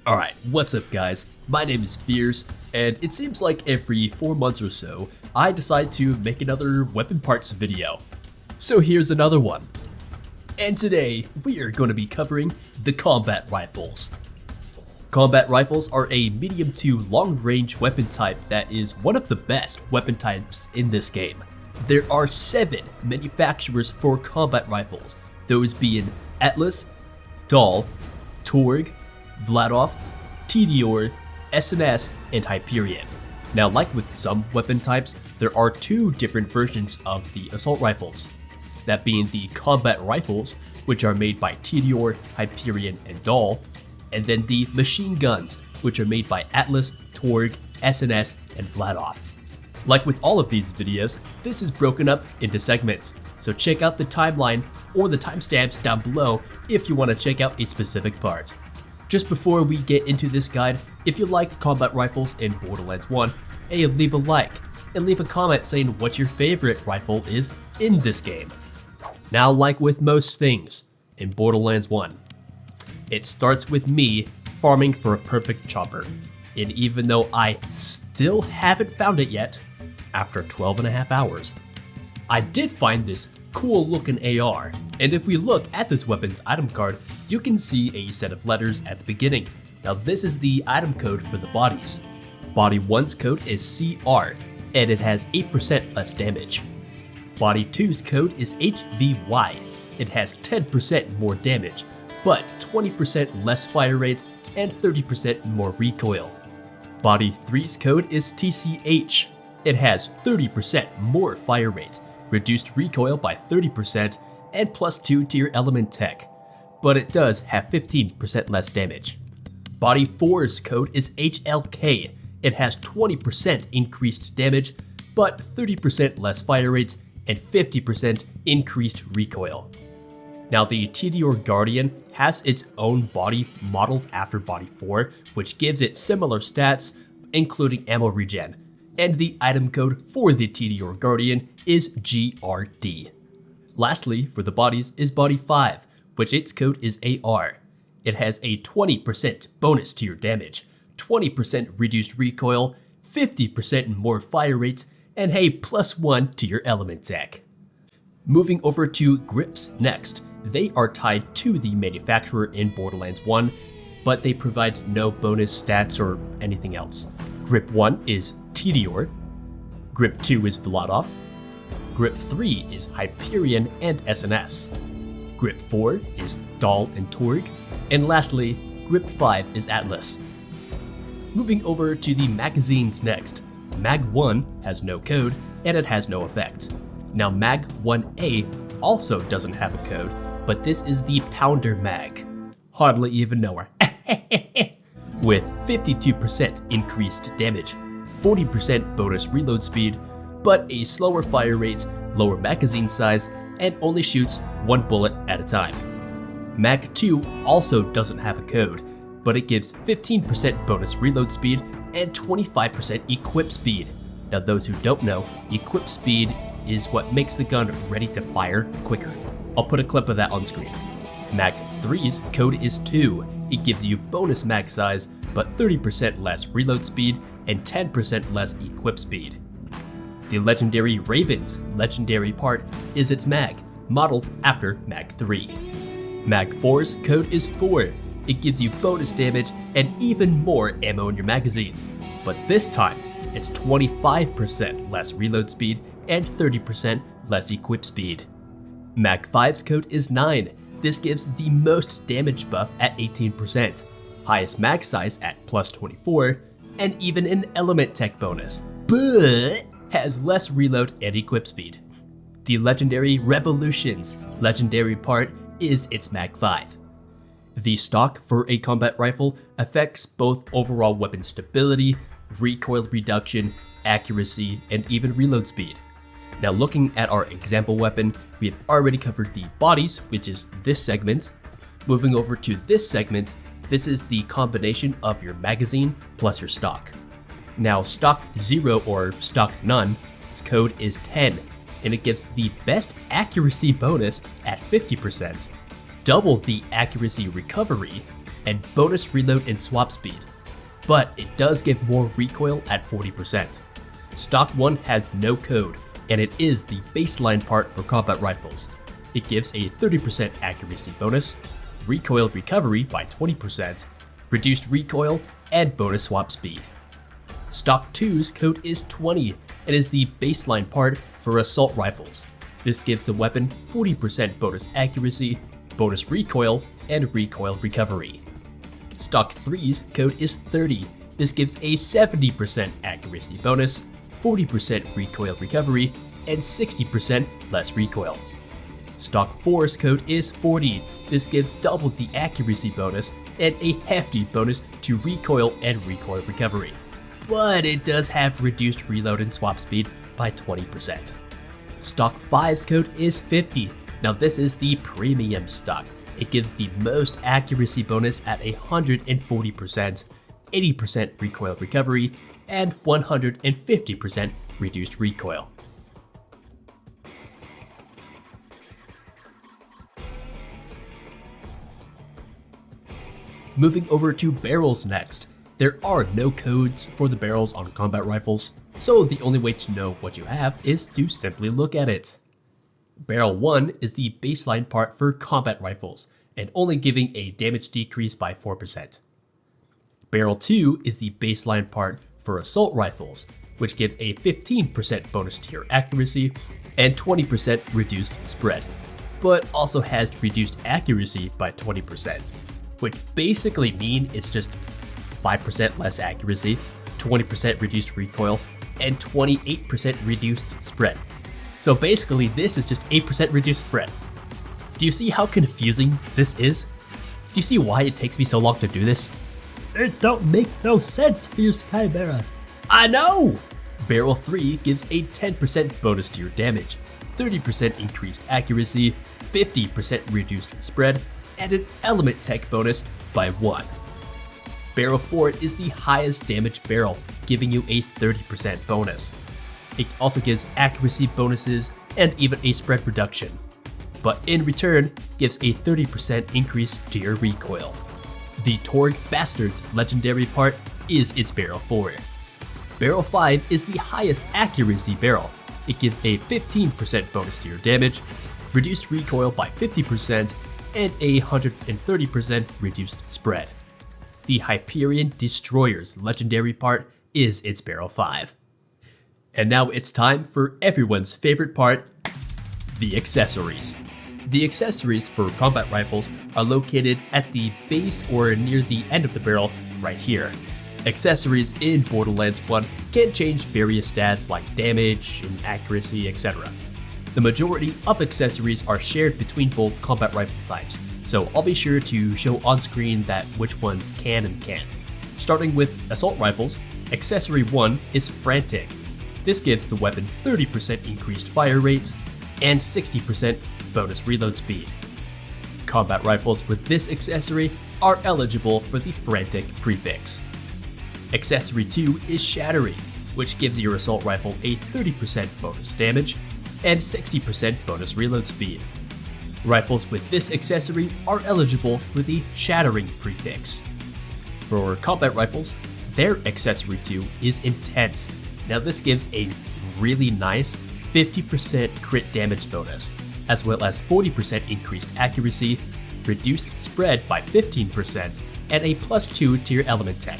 Alright, what's up guys? My name is Fierce, and it seems like every 4 months or so, I decide to make another weapon parts video. So here's another one. And today, we are going to be covering the combat rifles. Combat rifles are a medium to long range weapon type that is one of the best weapon types in this game. There are 7 manufacturers for combat rifles, those being Atlas, Dahl, Torg, Vladov, Tedior, SNS, and Hyperion. Now, like with some weapon types, there are 2 different versions of the assault rifles. That being the combat rifles, which are made by Tedior, Hyperion, and Dahl, and then the machine guns, which are made by Atlas, Torg, SNS, and Vladov. Like with all of these videos, this is broken up into segments, so check out the timeline or the timestamps down below if you want to check out a specific part. Just before we get into this guide, if you like combat rifles in Borderlands 1, hey, leave a like and leave a comment saying what your favorite rifle is in this game. Now, like with most things in Borderlands 1, it starts with me farming for a perfect chopper. And even though I still haven't found it yet, after 12.5 hours, I did find this cool looking AR, and if we look at this weapon's item card, you can see a set of letters at the beginning. Now this is the item code for the bodies. Body 1's code is CR, and it has 8% less damage. Body 2's code is HVY. It has 10% more damage, but 20% less fire rates and 30% more recoil. Body 3's code is TCH. It has 30% more fire rates, reduced recoil by 30%, and +2 to your element tech, but it does have 15% less damage. Body 4's code is HLK. It has 20% increased damage, but 30% less fire rates and 50% increased recoil. Now the Tedior Guardian has its own body modeled after Body 4, which gives it similar stats, including ammo regen, and the item code for the Tedior Guardian is GRD. Lastly, for the bodies is Body 5, which its code is AR. It has a 20% bonus to your damage, 20% reduced recoil, 50% more fire rates, and hey, +1 to your element tech. Moving over to grips next. They are tied to the manufacturer in Borderlands 1, but they provide no bonus stats or anything else. Grip 1 is Tedior, Grip 2 is Vladov, Grip 3 is Hyperion and SNS, Grip 4 is Dahl and Torg, and lastly, Grip 5 is Atlas. Moving over to the magazines next. Mag 1 has no code and it has no effect. Now Mag 1A also doesn't have a code, but this is the Pounder Mag. Hardly even know her. With 52% increased damage, 40% bonus reload speed, but a slower fire rate, lower magazine size, and only shoots 1 bullet at a time. Mag 2 also doesn't have a code, but it gives 15% bonus reload speed and 25% equip speed. Now those who don't know, equip speed is what makes the gun ready to fire quicker. I'll put a clip of that on screen. Mag 3's code is 2. It gives you bonus mag size, but 30% less reload speed and 10% less equip speed. The legendary Raven's legendary part is its mag, modeled after Mag 3. Mag 4's code is 4. It gives you bonus damage and even more ammo in your magazine, but this time it's 25% less reload speed and 30% less equip speed. Mag 5's code is 9. This gives the most damage buff at 18%, highest mag size at +24, and even an element tech bonus, but has less reload and equip speed. The legendary Revolution's legendary part is its Mag 5. The stock for a combat rifle affects both overall weapon stability, recoil reduction, accuracy, and even reload speed. Now looking at our example weapon, we have already covered the bodies, which is this segment. Moving over to this segment, this is the combination of your magazine plus your stock. Now stock 0 or stock none, its code is 10, and it gives the best accuracy bonus at 50%, double the accuracy recovery, and bonus reload and swap speed, but it does give more recoil at 40%. Stock 1 has no code, and it is the baseline part for combat rifles. It gives a 30% accuracy bonus, recoil recovery by 20%, reduced recoil, and bonus swap speed. Stock 2's code is 20 and is the baseline part for assault rifles. This gives the weapon 40% bonus accuracy, bonus recoil, and recoil recovery. Stock 3's code is 30. This gives a 70% accuracy bonus, 40% recoil recovery, and 60% less recoil. Stock 4's code is 40. This gives double the accuracy bonus and a hefty bonus to recoil and recoil recovery. But it does have reduced reload and swap speed by 20%. Stock 5's code is 50. Now this is the premium stock. It gives the most accuracy bonus at 140%, 80% recoil recovery, and 150% reduced recoil. Moving over to barrels next. There are no codes for the barrels on combat rifles, so the only way to know what you have is to simply look at it. Barrel 1 is the baseline part for combat rifles, and only giving a damage decrease by 4%. Barrel 2 is the baseline part for assault rifles, which gives a 15% bonus to your accuracy and 20% reduced spread, but also has reduced accuracy by 20%, which basically mean it's just 5% less accuracy, 20% reduced recoil, and 28% reduced spread. So basically this is just 8% reduced spread. Do you see how confusing this is? Do you see why it takes me so long to do this? It don't make no sense, Fierce Chimera. I know! Barrel 3 gives a 10% bonus to your damage, 30% increased accuracy, 50% reduced spread, and an element tech bonus by 1. Barrel 4 is the highest damage barrel, giving you a 30% bonus. It also gives accuracy bonuses and even a spread reduction, but in return gives a 30% increase to your recoil. The Torg Bastards legendary part is its Barrel 4. Barrel 5 is the highest accuracy barrel. It gives a 15% bonus to your damage, reduced recoil by 50%, and a 130% reduced spread. The Hyperion Destroyer's legendary part is its Barrel 5. And now it's time for everyone's favorite part, the accessories. The accessories for combat rifles are located at the base or near the end of the barrel right here. Accessories in Borderlands 1 can change various stats like damage and accuracy, etc. The majority of accessories are shared between both combat rifle types, so I'll be sure to show on screen that which ones can and can't. Starting with assault rifles, accessory 1 is Frantic. This gives the weapon 30% increased fire rate and 60% bonus reload speed. Combat rifles with this accessory are eligible for the Frantic prefix. Accessory 2 is Shattering, which gives your assault rifle a 30% bonus damage and 60% bonus reload speed. Rifles with this accessory are eligible for the Shattering prefix. For combat rifles, their accessory 2 is Intense. Now this gives a really nice 50% crit damage bonus, as well as 40% increased accuracy, reduced spread by 15%, and a +2 to your element tech.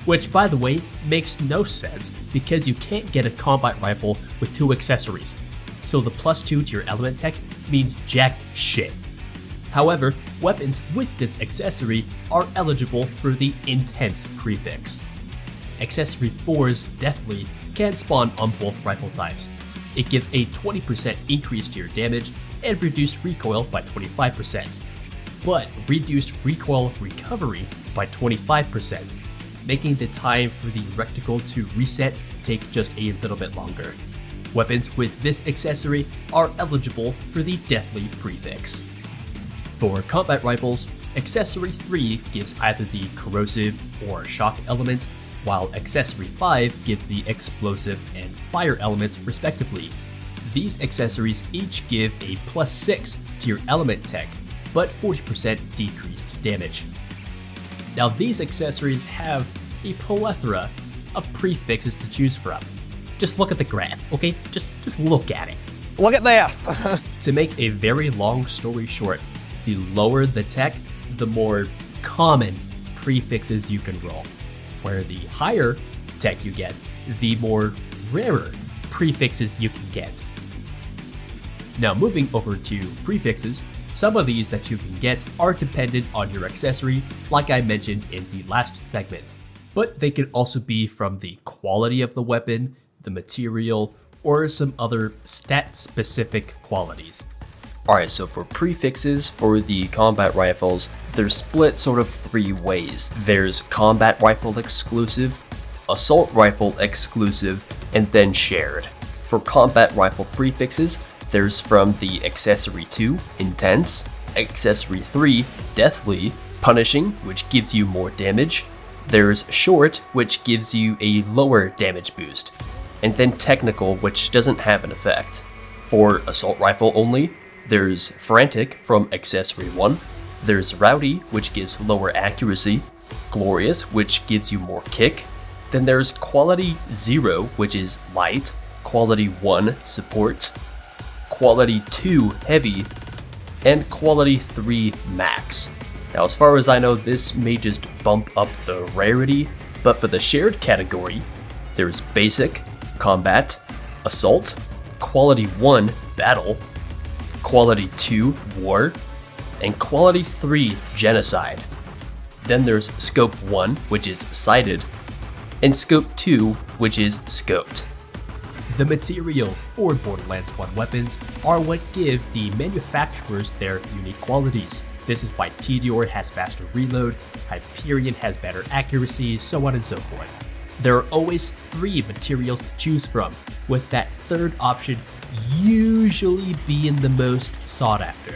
Which, by the way, makes no sense because you can't get a combat rifle with 2 accessories, so the +2 to your element tech means jack shit. However, weapons with this accessory are eligible for the Intense prefix. Accessory 4's Deathly can spawn on both rifle types. It gives a 20% increase to your damage and reduced recoil by 25%, but reduced recoil recovery by 25%, making the time for the reticle to reset take just a little bit longer. Weapons with this accessory are eligible for the Deathly prefix. For combat rifles, accessory 3 gives either the corrosive or shock element, while accessory 5 gives the explosive and fire elements respectively. These accessories each give a +6 to your element tech, but 40% decreased damage. Now these accessories have a plethora of prefixes to choose from. Just look at the graph, okay? Just look at it. Look at this! To make a very long story short, the lower the tech, the more common prefixes you can roll. Where the higher tech you get, the more rarer prefixes you can get. Now moving over to prefixes, some of these that you can get are dependent on your accessory, like I mentioned in the last segment. But they can also be from the quality of the weapon, the material, or some other stat-specific qualities. Alright, so for prefixes for the combat rifles, they're split sort of 3 ways. There's combat rifle exclusive, assault rifle exclusive, and then shared. For combat rifle prefixes, there's from the accessory 2, intense, accessory 3, deathly, punishing, which gives you more damage, there's short, which gives you a lower damage boost, and then technical, which doesn't have an effect. For assault rifle only, there's frantic from accessory 1, there's rowdy, which gives lower accuracy, glorious, which gives you more kick, then there's quality 0, which is light, quality 1, support, quality 2, heavy, and quality 3, max. Now as far as I know, this may just bump up the rarity, but for the shared category, there's basic, combat, assault, quality 1, battle, quality 2, war, and quality 3, genocide. Then there's scope 1, which is sighted, and scope 2, which is scoped. The materials for Borderlands 1 weapons are what give the manufacturers their unique qualities. This is why Tediore has faster reload, Hyperion has better accuracy, so on and so forth. There are always 3 materials to choose from, with that third option usually being the most sought after.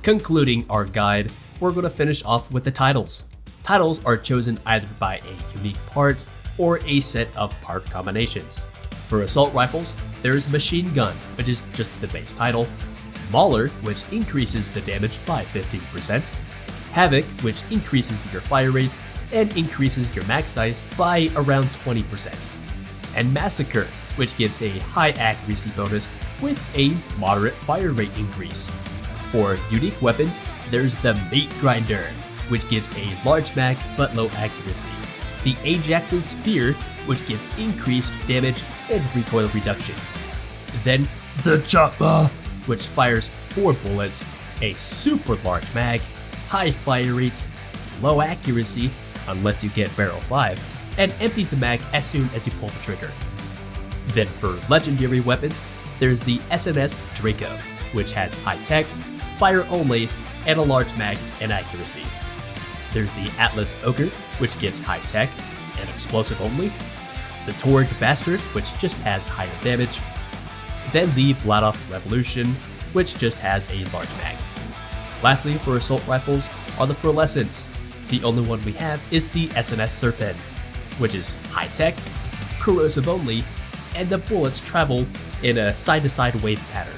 Concluding our guide, we're going to finish off with the titles. Titles are chosen either by a unique part or a set of part combinations. For assault rifles, there's Machine Gun, which is just the base title, Mauler, which increases the damage by 15%, Havoc, which increases your fire rate and increases your mag size by around 20%, and Massacre, which gives a high accuracy bonus with a moderate fire rate increase. For unique weapons, there's the Meat Grinder, which gives a large mag but low accuracy. The Ajax's Spear, which gives increased damage and recoil reduction. Then the Chopper, which fires 4 bullets, a super large mag, high fire rates, low accuracy, unless you get barrel 5, and empties the mag as soon as you pull the trigger. Then for legendary weapons, there's the SNS Draco, which has high tech, fire only, and a large mag and accuracy. There's the Atlas Ogre, which gives high tech and explosive only, the Torg Bastard, which just has higher damage, then the Vladov Revolution, which just has a large mag. Lastly, for assault rifles are the Pearlescents. The only one we have is the SNS Serpens, which is high tech, corrosive only, and the bullets travel in a side-to-side wave pattern.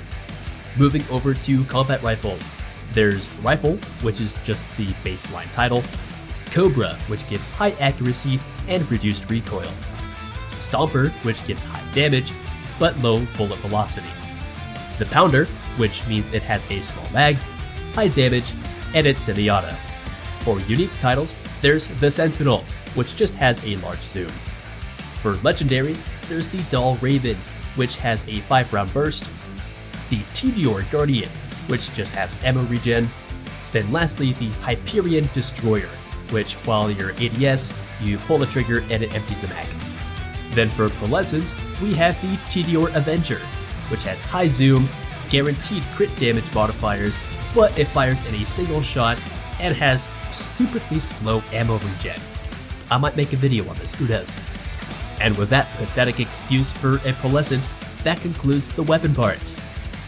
Moving over to combat rifles, there's Rifle, which is just the baseline title, Cobra, which gives high accuracy and reduced recoil, Stomper, which gives high damage but low bullet velocity, the Pounder, which means it has a small mag, high damage, and it's semi-auto. For unique titles, there's the Sentinel, which just has a large zoom. For legendaries, there's the Doll Raven, which has a 5-round burst, the Tediore Guardian, which just has ammo regen, then lastly the Hyperion Destroyer, which while you're ADS, you pull the trigger and it empties the mag. Then for pearlescence, we have the Tediore Avenger, which has high zoom, guaranteed crit damage modifiers, but it fires in a single shot and has stupidly slow ammo regen. I might make a video on this, who knows? And with that pathetic excuse for a pearlescent, that concludes the weapon parts.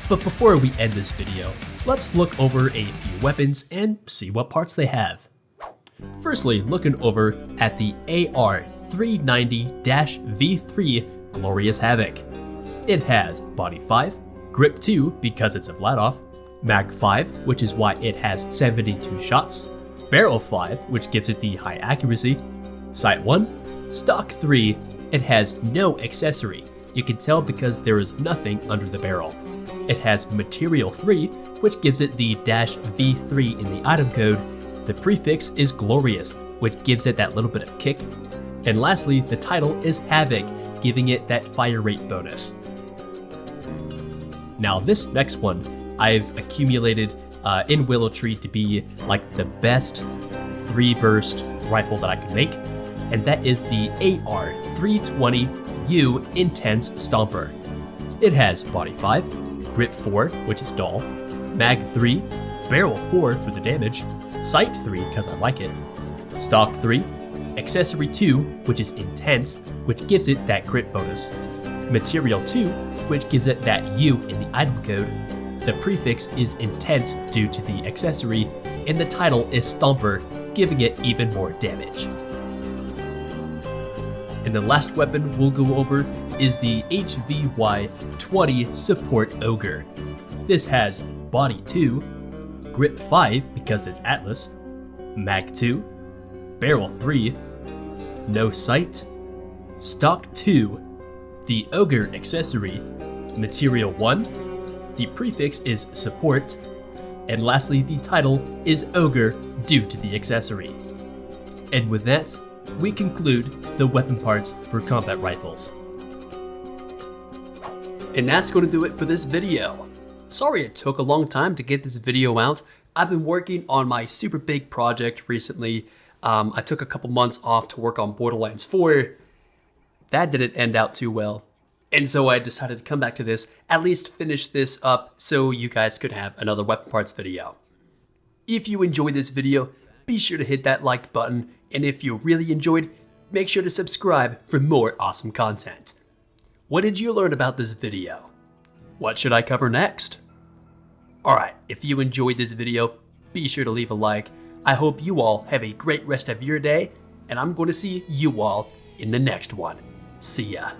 But before we end this video, let's look over a few weapons and see what parts they have. Firstly, looking over at the AR-390-V3 Glorious Havoc. It has Body 5, Grip 2 because it's a flat off, Mag 5, which is why it has 72 shots, Barrel 5, which gives it the high accuracy, Sight 1, Stock 3, it has no accessory. You can tell because there is nothing under the barrel. It has Material 3, which gives it the -V3 in the item code. The prefix is Glorious, which gives it that little bit of kick. And lastly, the title is Havoc, giving it that fire rate bonus. Now this next one, I've accumulated in Willow Tree to be like the best 3-burst rifle that I can make, and that is the AR-320U Intense Stomper. It has Body 5, Grip 4, which is dull, Mag 3, Barrel 4 for the damage, Sight 3 because I like it, Stock 3, Accessory 2, which is Intense, which gives it that crit bonus, Material 2, which gives it that U in the item code. The prefix is Intense due to the accessory, and the title is Stomper, giving it even more damage. And the last weapon we'll go over is the HVY-20 Support Ogre. This has Body 2, Grip 5 because it's Atlas, Mag 2, Barrel 3, No Sight, Stock 2, the Ogre accessory, Material 1, the prefix is Support, and lastly the title is Ogre due to the accessory. And with that, we conclude the weapon parts for combat rifles. And that's going to do it for this video. Sorry it took a long time to get this video out. I've been working on my super big project recently. I took a couple months off to work on Borderlands 4. That didn't end out too well. And so I decided to come back to this, at least finish this up so you guys could have another weapon parts video. If you enjoyed this video, be sure to hit that like button, and if you really enjoyed, make sure to subscribe for more awesome content. What did you learn about this video? What should I cover next? Alright, if you enjoyed this video, be sure to leave a like. I hope you all have a great rest of your day, and I'm going to see you all in the next one. See ya.